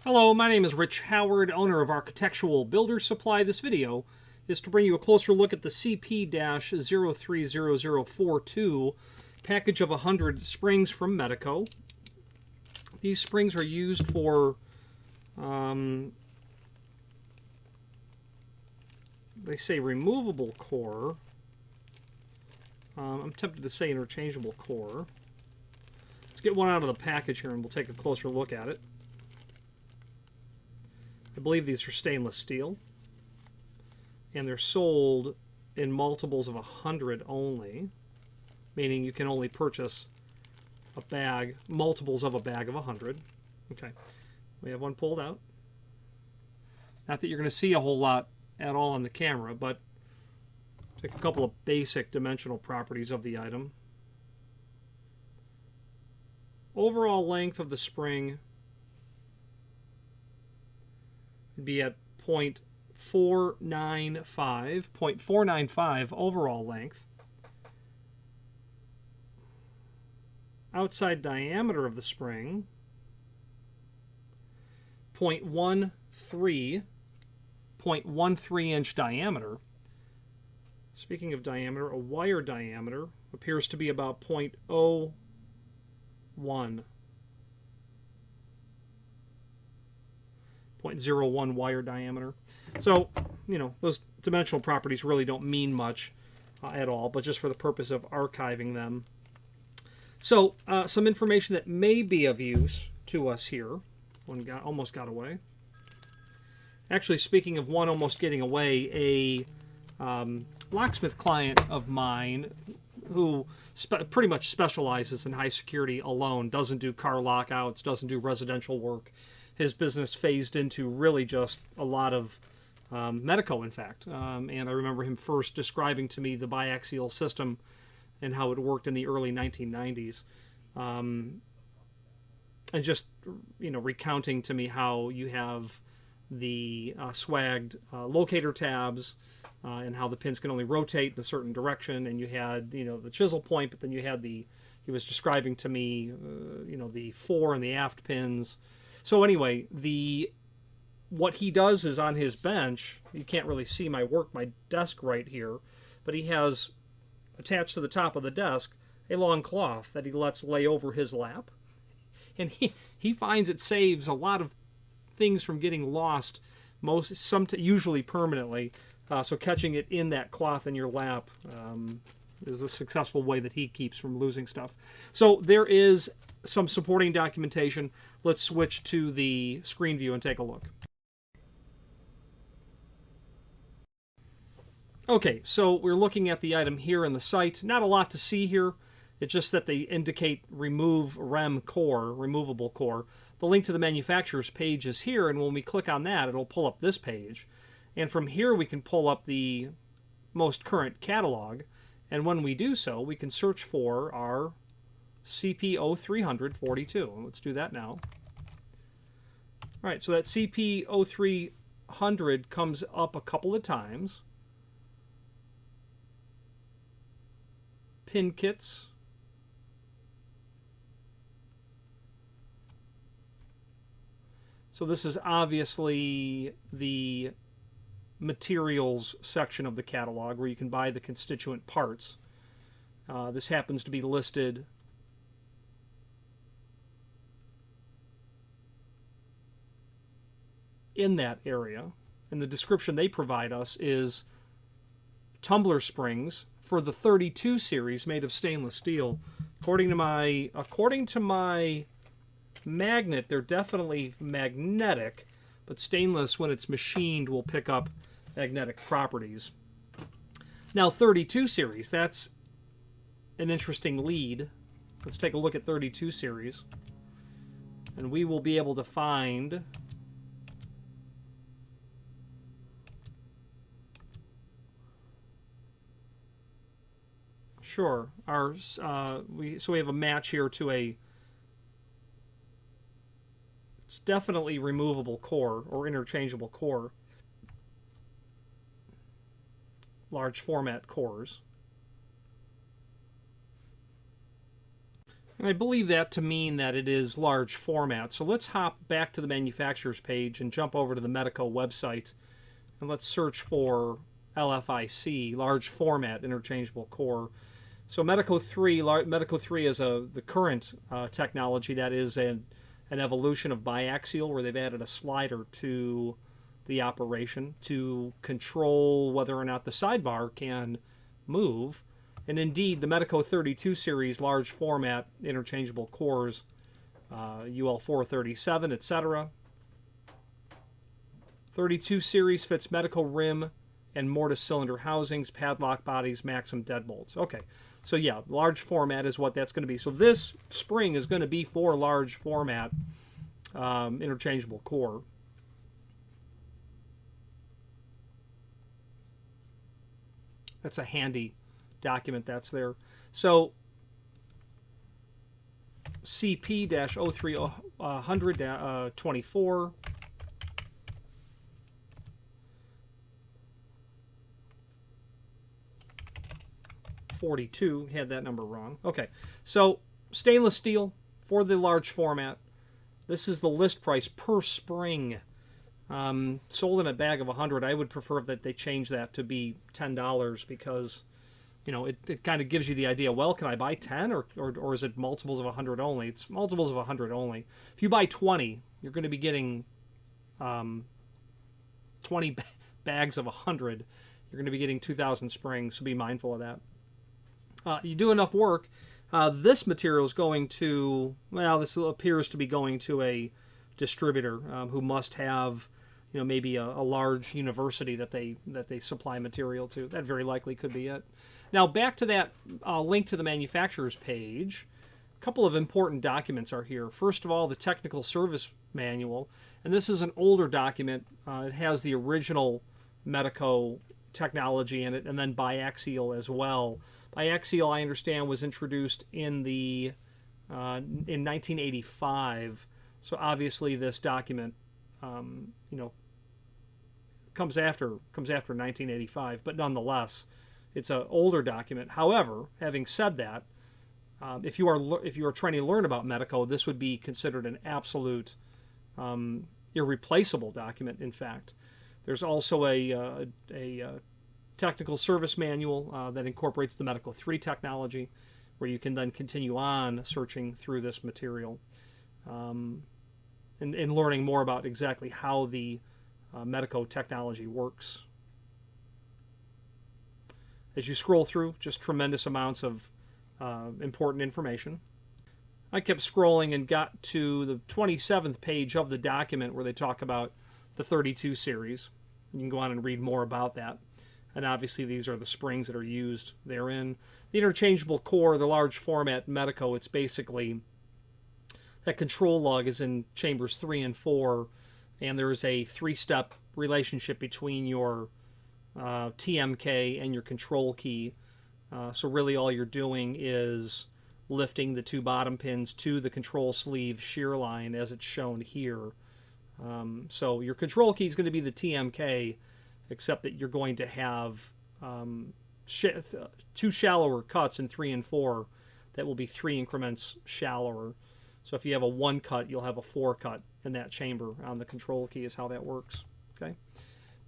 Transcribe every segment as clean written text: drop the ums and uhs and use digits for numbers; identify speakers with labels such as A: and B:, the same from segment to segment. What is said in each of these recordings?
A: Hello, my name is Rich Howard, owner of Architectural Builder Supply. This video is to bring you a closer look at the CP-030042 package of 100 springs from Medeco. These springs are used for, they say removable core. I'm tempted to say interchangeable core. Let's get one out of the package here and we'll take a closer look at it. I believe these are stainless steel, and they're sold in multiples of 100 only, meaning you can only purchase a bag, multiples of a bag of 100. Okay, we have one pulled out. Not that you're going to see a whole lot at all on the camera, but take a couple of basic dimensional properties of the item. Overall length of the spring would be at 0.495 overall length. Outside diameter of the spring, 0.13 inch diameter. Speaking of diameter, a wire diameter appears to be about 0.01. 0.01 wire diameter. So, you know, those dimensional properties really don't mean much at all, but just for the purpose of archiving them. So, some information that may be of use to us here. One almost got away. Actually, speaking of one almost getting away, a locksmith client of mine who pretty much specializes in high security alone, doesn't do car lockouts, doesn't do residential work. His business phased into really just a lot of Medeco, in fact. And I remember him first describing to me the biaxial system and how it worked in the early 1990s. And just, you know, recounting to me how you have the swagged locator tabs and how the pins can only rotate in a certain direction. And you had, you know, the chisel point, but then you had he was describing to me, you know, the fore and the aft pins. So anyway, what he does is on his bench, you can't really see my desk right here, but he has attached to the top of the desk a long cloth that he lets lay over his lap. And he finds it saves a lot of things from getting lost, usually permanently. So catching it in that cloth in your lap is a successful way that he keeps from losing stuff. So there is some supporting documentation. Let's switch to the screen view and take a look. Okay, so we're looking at the item here in the site. Not a lot to see here. It's just that they indicate remove rem core, removable core. The link to the manufacturer's page is here, and when we click on that, it'll pull up this page. And from here, we can pull up the most current catalog. And when we do so, we can search for our CP-0342. Let's do that now. All right, so that CP-0300 comes up a couple of times. Pin kits. So this is obviously the materials section of the catalog where you can buy the constituent parts. This happens to be listed in that area, and the description they provide us is tumbler springs for the 32 series made of stainless steel. According to my magnet, they're definitely magnetic, but stainless, when it's machined, will pick up magnetic properties. Now 32 series, that's an interesting lead. Let's take a look at 32 series, and we will be able to find sure so we have a match here to it's definitely removable core or interchangeable core, large format cores. And I believe that to mean that it is large format. So let's hop back to the manufacturer's page and jump over to the Medeco website. And let's search for LFIC, large format interchangeable core. So Medeco 3 is the current technology that is an evolution of biaxial, where they've added a slider to the operation to control whether or not the sidebar can move. And indeed, the Medeco 32 series large format interchangeable cores, UL 437, etc. 32 series fits Medeco rim and mortise cylinder housings, padlock bodies, Maxim deadbolts. Okay, so yeah, large format is what that's going to be. So this spring is going to be for large format interchangeable core. That's a handy document that's there. So CP-0300-24 42, had that number wrong. Okay, so stainless steel for the large format. This is the list price per spring. Sold in a bag of 100. I would prefer that they change that to be $10 because, you know, it kind of gives you the idea, well, can I buy 10 or is it multiples of 100 only? It's multiples of 100 only. If you buy 20, you're going to be getting 20 bags of 100. You're going to be getting 2,000 springs, so be mindful of that. You do enough work, this material is going to, well, this appears to be going to a distributor who must have, you know, maybe a large university that they supply material to. That very likely could be it. Now back to that link to the manufacturer's page. A couple of important documents are here. First of all, the technical service manual, and this is an older document. It has the original Medeco technology in it, and then biaxial as well. Biaxial, I understand, was introduced in 1985. So obviously, this document, you know, comes after 1985. But nonetheless, it's an older document. However, having said that, if you are trying to learn about Medeco, this would be considered an absolute irreplaceable document. In fact, there's also a technical service manual that incorporates the Medeco 3 technology, where you can then continue on searching through this material and learning more about exactly how the Medeco technology works. As you scroll through, just tremendous amounts of important information. I kept scrolling and got to the 27th page of the document where they talk about the 32 series. You can go on and read more about that. And obviously these are the springs that are used therein. The interchangeable core, the large format Medeco, it's basically that control lug is in chambers 3 and 4, and there's a 3-step relationship between your TMK and your control key. So really all you're doing is lifting the 2 bottom pins to the control sleeve shear line as it's shown here. So your control key is going to be the TMK, except that you're going to have 2 shallower cuts in 3 and 4 that will be 3 increments shallower. So if you have a 1 cut, you'll have a 4 cut in that chamber on the control key is how that works. Okay.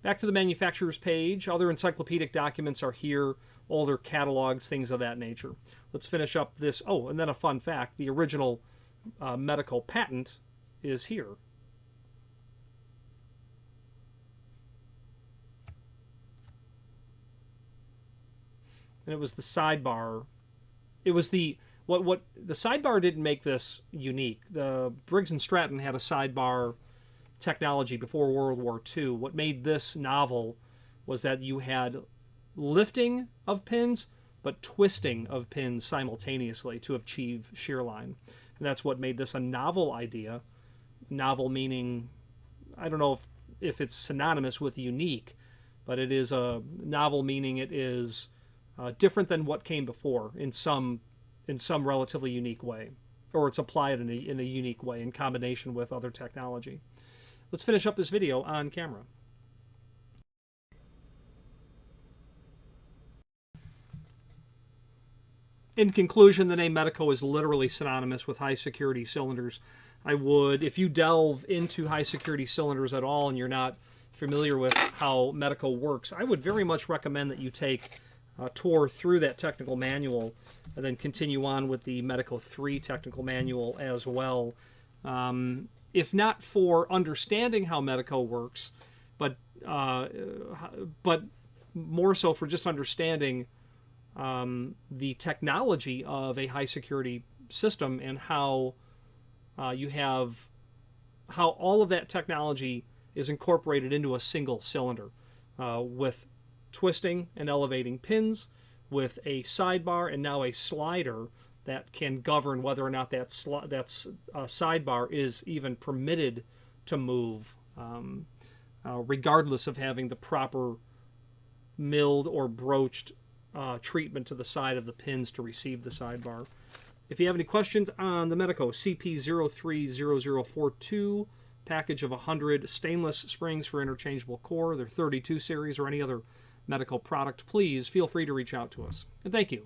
A: Back to the manufacturer's page. Other encyclopedic documents are here, older catalogs, things of that nature. Let's finish up this. Oh, and then a fun fact. The original Medeco patent is here. And it was the sidebar. It was the the sidebar didn't make this unique. The Briggs and Stratton had a sidebar technology before World War II. What made this novel was that you had lifting of pins, but twisting of pins simultaneously to achieve shear line. And that's what made this a novel idea. Novel meaning, I don't know if it's synonymous with unique, but it is a novel meaning it is different than what came before in some relatively unique way, or it's applied in a unique way in combination with other technology. Let's finish up this video on camera. in conclusion, the name Medeco is literally synonymous with high security cylinders. I would, if you delve into high security cylinders at all and you're not familiar with how Medeco works, I would very much recommend that you take a tour through that technical manual and then continue on with the Medeco 3 technical manual as well. If not for understanding how Medeco works, but more so for just understanding the technology of a high security system and how how all of that technology is incorporated into a single cylinder with twisting and elevating pins, with a sidebar and now a slider that can govern whether or not that sidebar is even permitted to move, regardless of having the proper milled or broached treatment to the side of the pins to receive the sidebar. If you have any questions on the Medeco CP030042 package of 100 stainless springs for interchangeable core, their 32 series, or any other Medeco product, please feel free to reach out to us. And thank you.